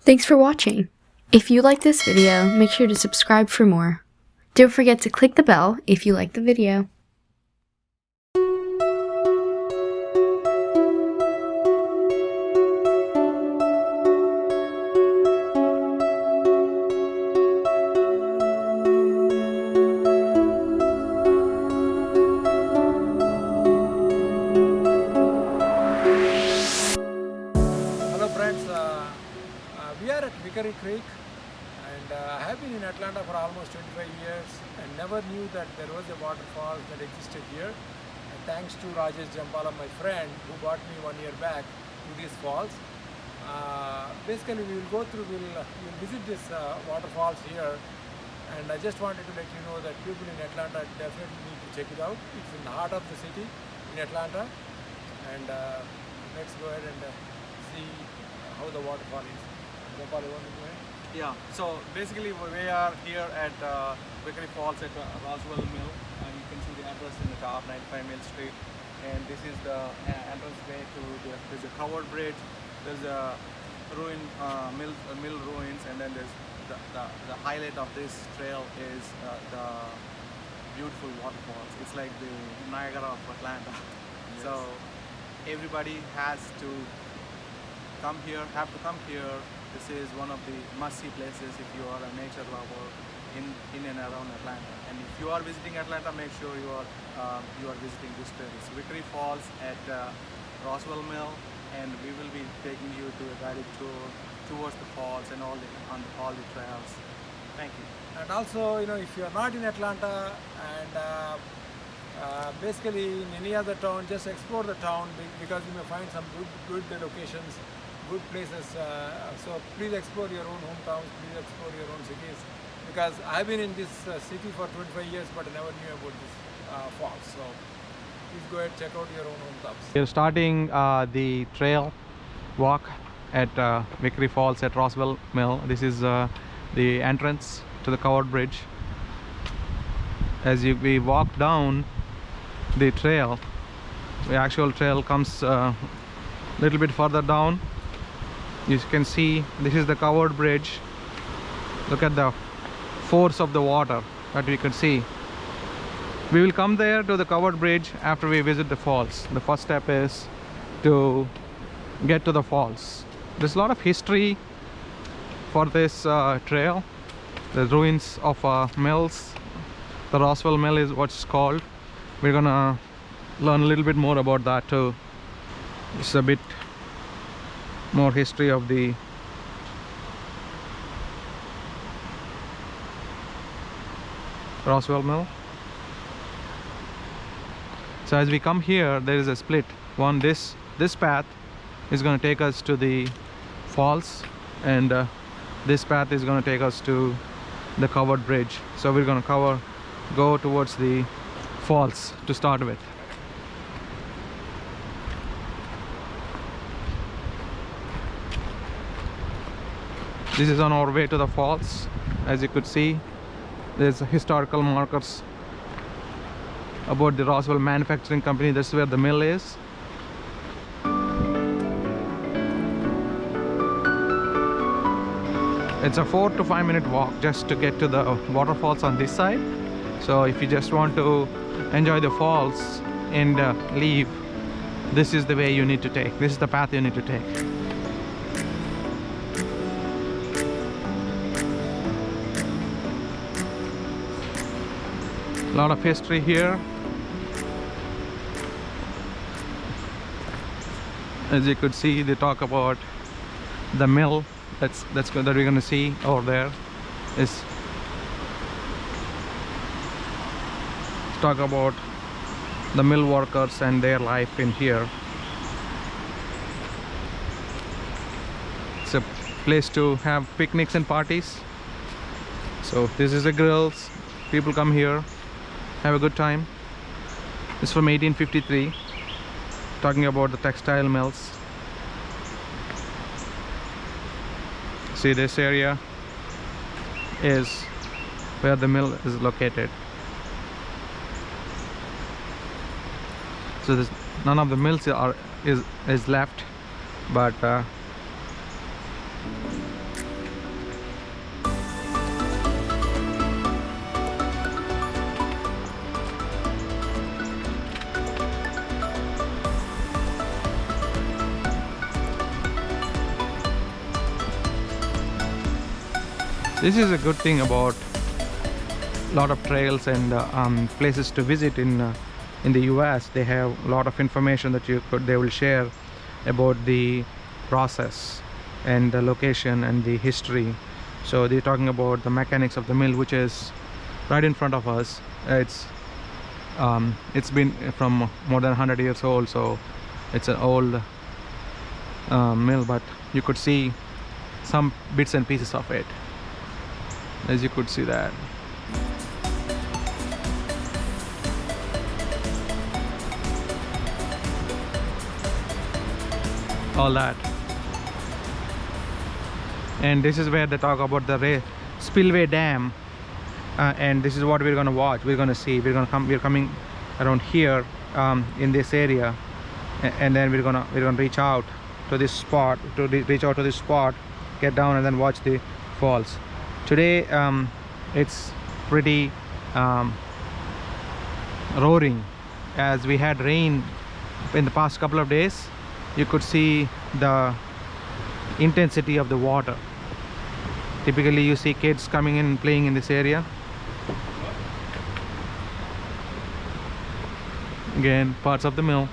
Thanks for watching. If you like this video, make sure to subscribe for more. Don't forget to click the bell if you like the video. Hello friends, we are at Vickery Creek and I have been in Atlanta for almost 25 years and never knew that there was a waterfall that existed here. And thanks to Rajesh Jampala, my friend, who brought me 1 year back to these falls. Basically we will go through, we'll visit these waterfalls here, and I just wanted to let you know that people in Atlanta definitely need to check it out. It's in the heart of the city in Atlanta, and let's go ahead and see how the waterfall is. Gopal, you want to go ahead? Yeah, so basically we are here at Vickery Falls at Roswell Mill, and you can see the address in the top, 95 Mill Street, and this is the entrance way to there's a covered bridge, there's a mill ruins, and then there's the highlight of this trail is the beautiful waterfalls. It's like the Niagara of Atlanta. Yes. So everybody have to come here. This is one of the must-see places if you are a nature lover in and around Atlanta. And if you are visiting Atlanta, make sure you are visiting this place, Vickery Falls at Roswell Mill, and we will be taking you to a guided tour towards the falls and all the trails. Thank you. And also, if you are not in Atlanta and basically in any other town, just explore the town because you may find some good locations, good places. So please explore your own hometowns, please explore your own cities, because I've been in this city for 25 years but I never knew about this falls. So please go ahead, check out your own hometowns. We're starting the trail walk at Vickery Falls at Roswell Mill. This is the entrance to the covered bridge. As we walk down the trail, the actual trail comes a little bit further down. You can see this is the covered bridge. Look at the force of the water that we could see. We will come there to the covered bridge after we visit the falls. The first step is to get to the falls. There's a lot of history for this trail. The ruins of mills. The Roswell Mill is what's called. We're gonna learn a little bit more about that too. It's a bit more history of the Roswell Mill. So as we come here, there is a split. This path is going to take us to the falls, and this path is going to take us to the covered bridge. So we're going to go towards the falls to start with. This is on our way to the falls. As you could see, there's historical markers about the Roswell Manufacturing Company. That's where the mill is. It's a 4 to 5 minute walk just to get to the waterfalls on this side. So if you just want to enjoy the falls and leave, this is the way you need to take. This is the path you need to take. A lot of history here. As you could see, they talk about the mill that we're going to see over there. Is talk about the mill workers and their life in here. It's a place to have picnics and parties. So this is the grills. People come here, have a good time. It's from 1853, talking about the textile mills. See, this area is where the mill is located. So none of the mills is left, but This is a good thing about a lot of trails and places to visit in the US. They have a lot of information that they will share about the process and the location and the history. So they're talking about the mechanics of the mill, which is right in front of us. It's been from more than 100 years old, so it's an old mill, but you could see some bits and pieces of it, as you could see that. All that. And this is where they talk about the spillway dam, and this is what we're going to watch. We're going to see. We're coming around here in this area, and then we're gonna reach out to this spot, get down and then watch the falls. Today it's pretty roaring, as we had rain in the past couple of days. You could see the intensity of the water. Typically you see kids coming in and playing in this area. Again, parts of the mill.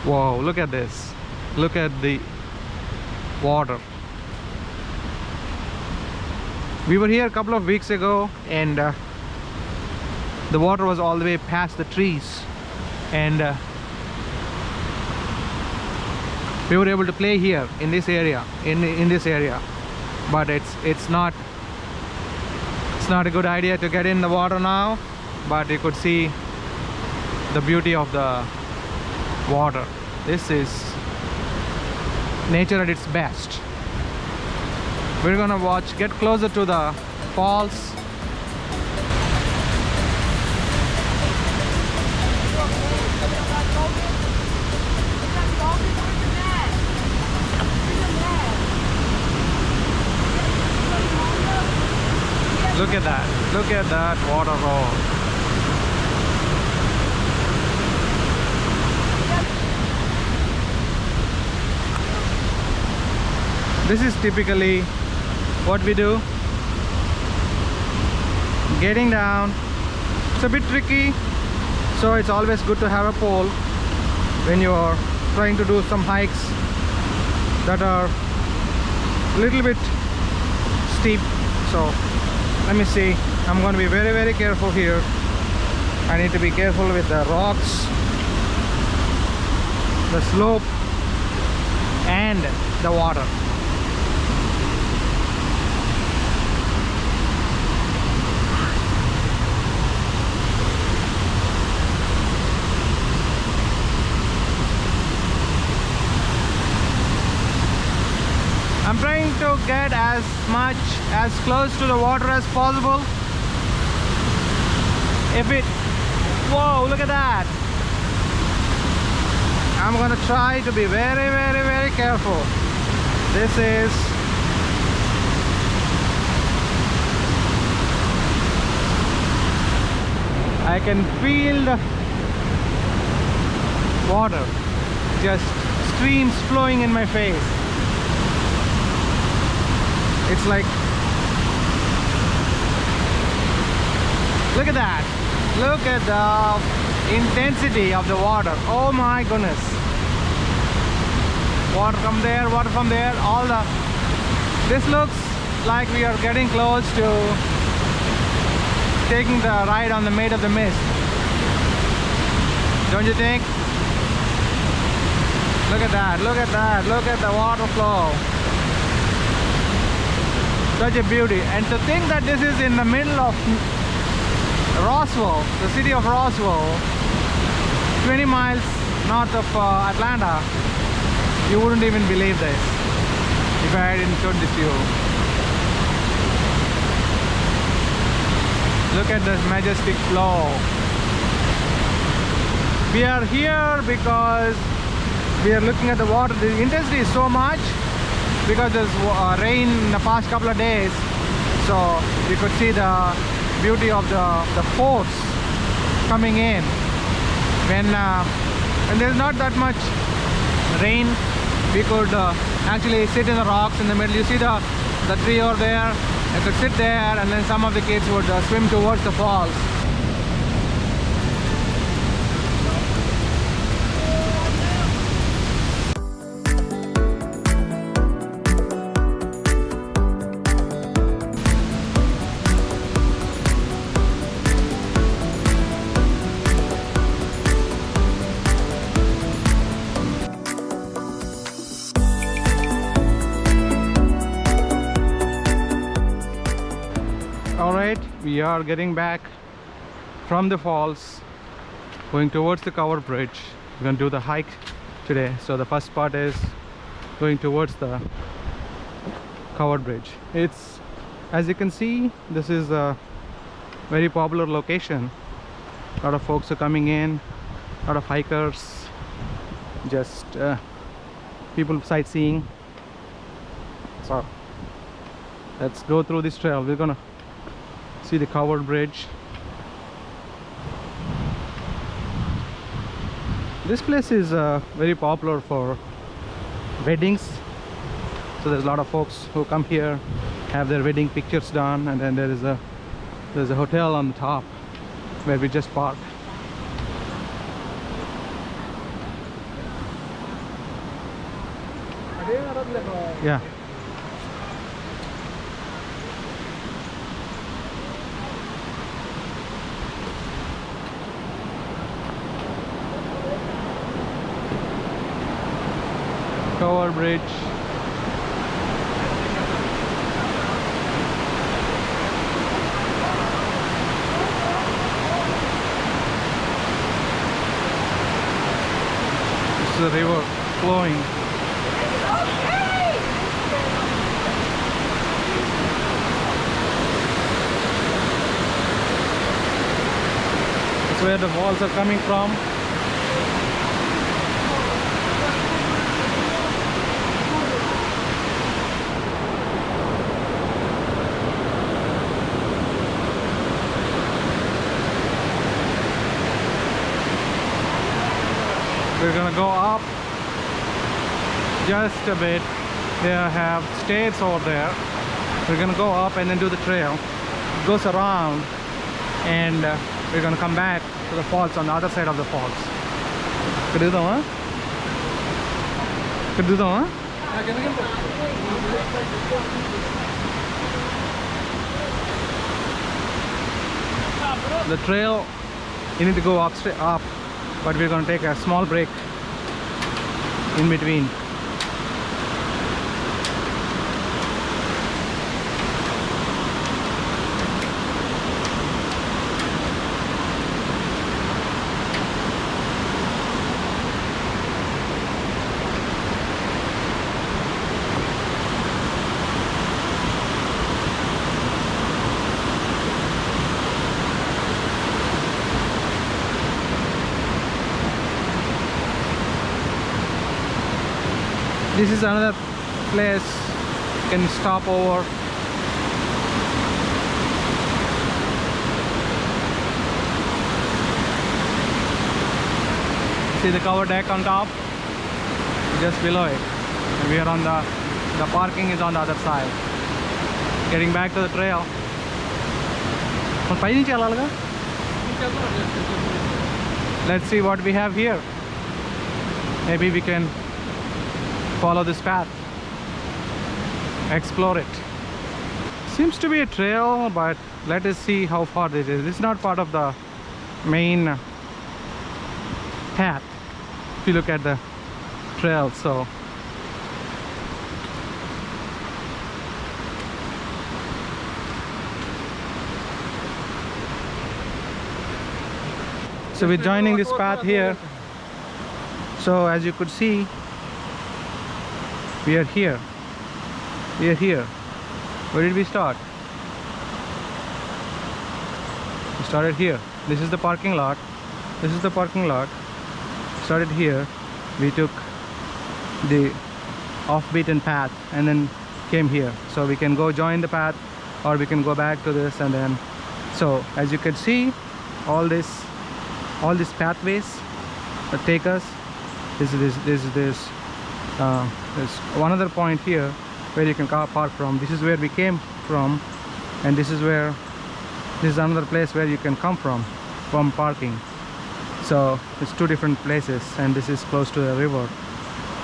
Wow, look at this. Look at the water. We were here a couple of weeks ago, and the water was all the way past the trees, and we were able to play here in this area, in this area. But it's not a good idea to get in the water now. But you could see the beauty of the water. This is nature at its best. We're gonna get closer to the falls. Look at that water roll. This is typically what we do. Getting down, it's a bit tricky, so it's always good to have a pole when you're trying to do some hikes that are a little bit steep. So let me see, I'm going to be very, very careful here. I need to be careful with the rocks, the slope, and the water. I'm trying to get as close to the water as possible. Whoa, look at that. I'm gonna try to be very, very, very careful. This is I can feel the water, just streams flowing in my face. It's like, look at that. Look at the intensity of the water. Oh my goodness. Water from there, water from there, this looks like we are getting close to taking the ride on the Maid of the Mist. Don't you think? Look at that, look at that, look at the water flow. Such a beauty. And to think that this is in the middle of Roswell, the city of Roswell, 20 miles north of Atlanta, you wouldn't even believe this if I hadn't shown this to you. Look at this majestic flow. We are here because we are looking at the water. The intensity is so much because there's rain in the past couple of days, so you could see the beauty of the force coming in when there's not that much rain. We could actually sit in the rocks in the middle. You see the tree over there. I could sit there, and then some of the kids would swim towards the falls. Alright, we are getting back from the falls, going towards the covered bridge. We're going to do the hike today. So the first part is going towards the covered bridge. It's, as you can see, this is a very popular location. A lot of folks are coming in, a lot of hikers, just people sightseeing. So let's go through this trail. We're gonna see the covered bridge. This place is very popular for weddings, so there's a lot of folks who come here, have their wedding pictures done, and then there's a hotel on the top where we just parked. Yeah. Covered bridge. This is a river flowing. That's where the walls are coming from. We're gonna go up just a bit. They have stairs over there. We're gonna go up and then do the trail. It goes around, and we're gonna come back to the falls on the other side of the falls. Could do that, huh? Could do that, huh? The trail, you need to go up, but we're going to take a small break in between. This is another place you can stop over. See the covered deck on top? Just below it. And we are on the parking is on the other side. Getting back to the trail. Let's see what we have here. Maybe we can follow this path, explore it. Seems to be a trail, but let us see how far this is. This is not part of the main path if you look at the trail. So we're joining this path here. So as you could see, we are here. We are here. Where did we start? We started here. This is the parking lot. This is the parking lot. Started here. We took the off-beaten path and then came here. So we can go join the path, or we can go back to this and then So as you can see, all these pathways that take us, there's one other point here where you can park from. This is where we came from, and this is another place where you can come from parking. So it's two different places, and this is close to the river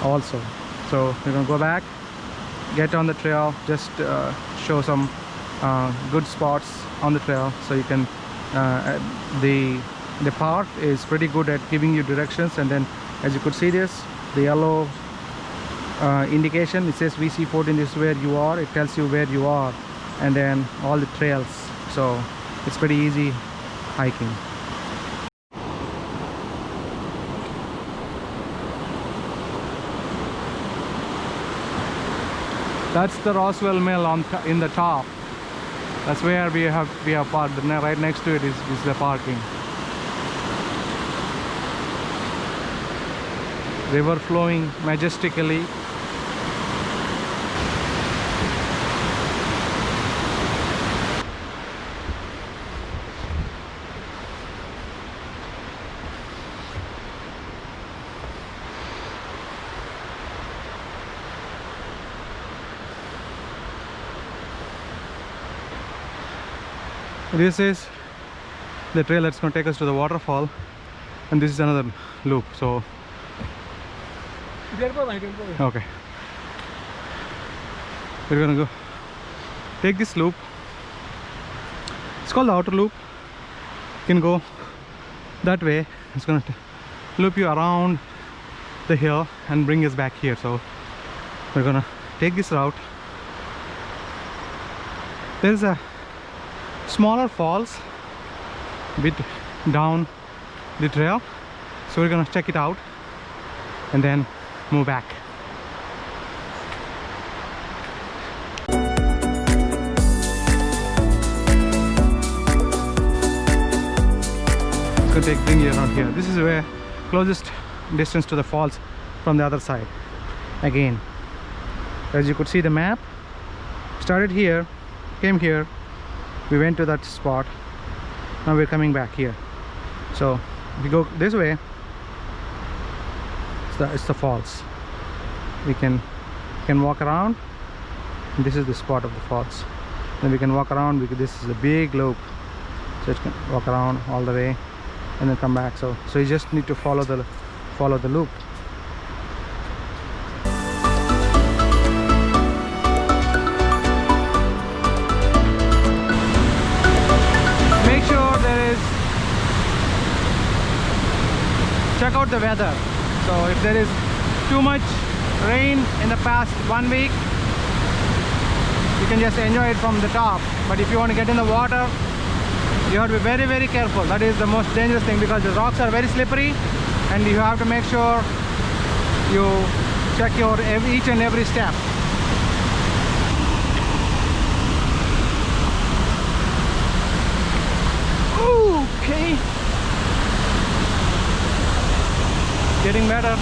also. So we're gonna go back, get on the trail, just show some good spots on the trail, so you can the park is pretty good at giving you directions. And then as you could see, this the yellow indication, it says VC14, this is where you are. It tells you where you are, and then all the trails, so it's pretty easy hiking. That's the Roswell Mill in the top. That's where we have parked. Right next to it is the parking. River flowing majestically. This is the trail that's going to take us to the waterfall, and this is another loop. So okay, we're gonna go take this loop. It's called the outer loop. You can go that way. It's gonna loop you around the hill and bring us back here. So we're gonna take this route. There's a smaller falls a bit down the trail, so we're gonna check it out and then move back. It's gonna bring you around here. This is where closest distance to the falls from the other side. Again, as you could see, the map started here, came here, we went to that spot, now we're coming back here. So if we go this way, it's the falls. We can walk around, and this is the spot of the falls. Then we can walk around because this is a big loop, so you can walk around all the way and then come back. So you just need to follow the loop. Check out the weather. So if there is too much rain in the past 1 week, you can just enjoy it from the top. But if you want to get in the water, you have to be very, very careful. That is the most dangerous thing, because the rocks are very slippery, and you have to make sure you check each and every step. Okay. Getting better.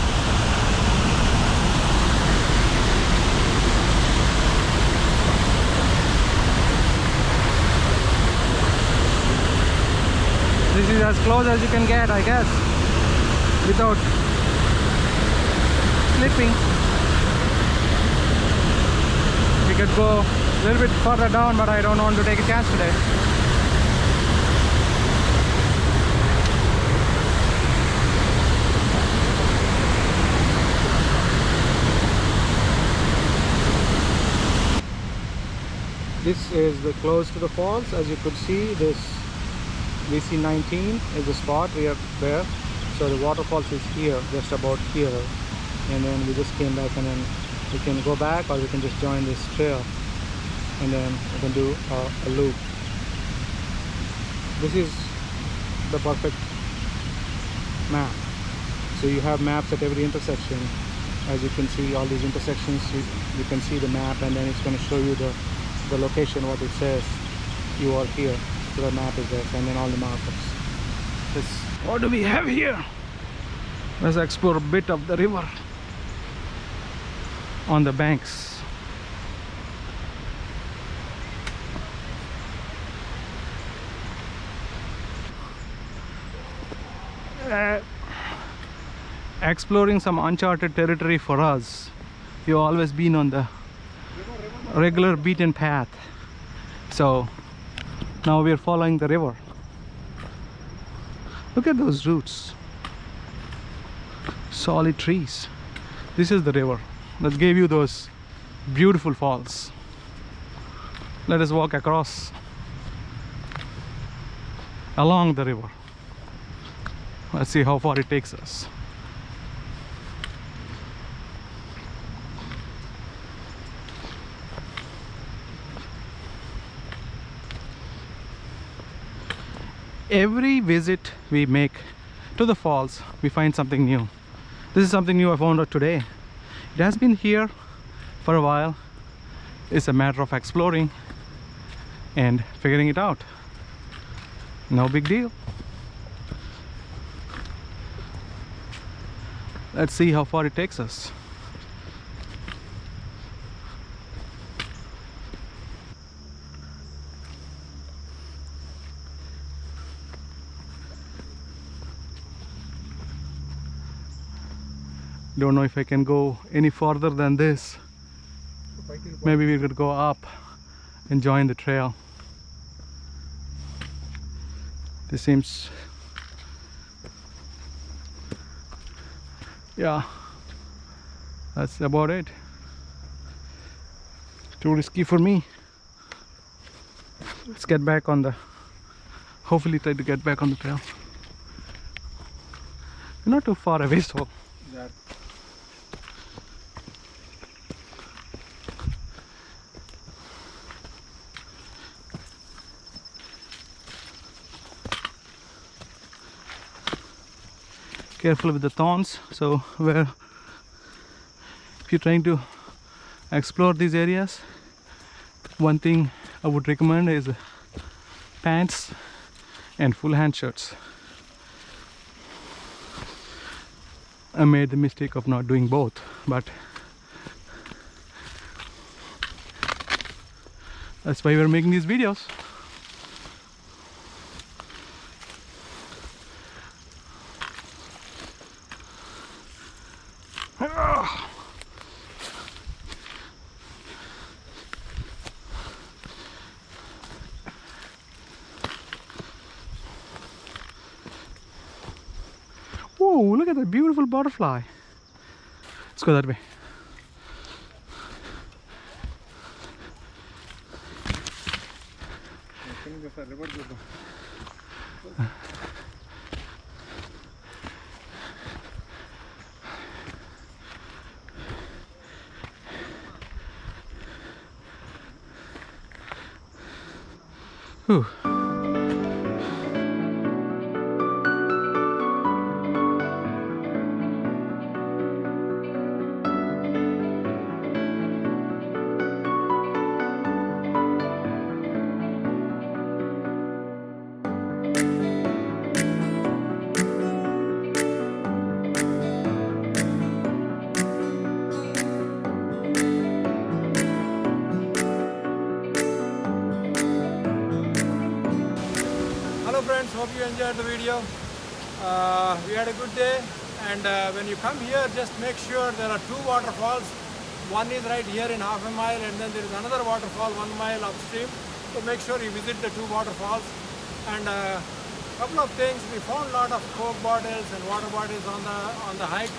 This is as close as you can get, I guess, without slipping. We could go a little bit further down, but I don't want to take a chance today. This is the close to the falls. As you could see, this VC19 is the spot we are there. So the waterfalls is here, just about here, and then we just came back, and then we can go back, or we can just join this trail, and then we can do a loop. This is the perfect map. So you have maps at every intersection. As you can see, all these intersections, you can see the map, and then it's going to show you the location, what it says you are here. So the map is there, and then all the markers. What do we have here? Let's explore a bit of the river on the banks. exploring some uncharted territory for us. We've always been on the regular beaten path, so now we're following the river. Look at those roots, solid trees. This is the river that gave you those beautiful falls. Let us walk across along the river. Let's see how far it takes us. Every visit we make to the falls, we find something new. This is something new I found out today. It has been here for a while. It's a matter of exploring and figuring it out. No big deal. Let's see how far it takes us. Don't know if I can go any farther than this. Maybe we could go up and join the trail. This seems, yeah, that's about it. Too risky for me. Let's get back on the, hopefully try to get back on the trail. We're not too far away, so careful with the thorns. So where if you're trying to explore these areas, one thing I would recommend is pants and full hand shirts. I made the mistake of not doing both, but that's why we're making these videos. Whoa, look at that beautiful butterfly. Let's go that way. Whew. Hello friends, hope you enjoyed the video. We had a good day, and when you come here, just make sure there are two waterfalls. One is right here in half a mile, and then there is another waterfall 1 mile upstream. So make sure you visit the two waterfalls. And a couple of things, we found a lot of Coke bottles and water bottles on the hike.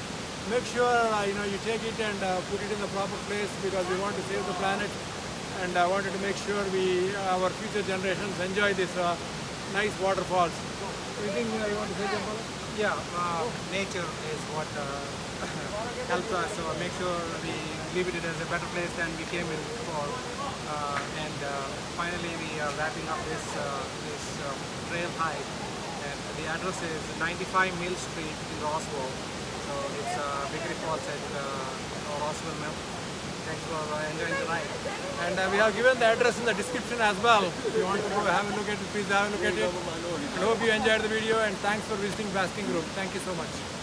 Make sure you take it and put it in the proper place, because we want to save the planet, and I wanted to make sure our future generations enjoy this nice waterfalls. Anything you want to say, Jampala? Yeah, nature is what helps us. So make sure we leave it as a better place than we came in before. And finally, we are wrapping up this trail hike. And the address is 95 Mill Street in Roswell. So it's Vickery Falls at Roswell Mill. Thanks for enjoying the ride. And we have given the address in the description as well. If you want to go have a look at it, please have a look at it. I hope you enjoyed the video, and thanks for visiting Basking Group. Thank you so much.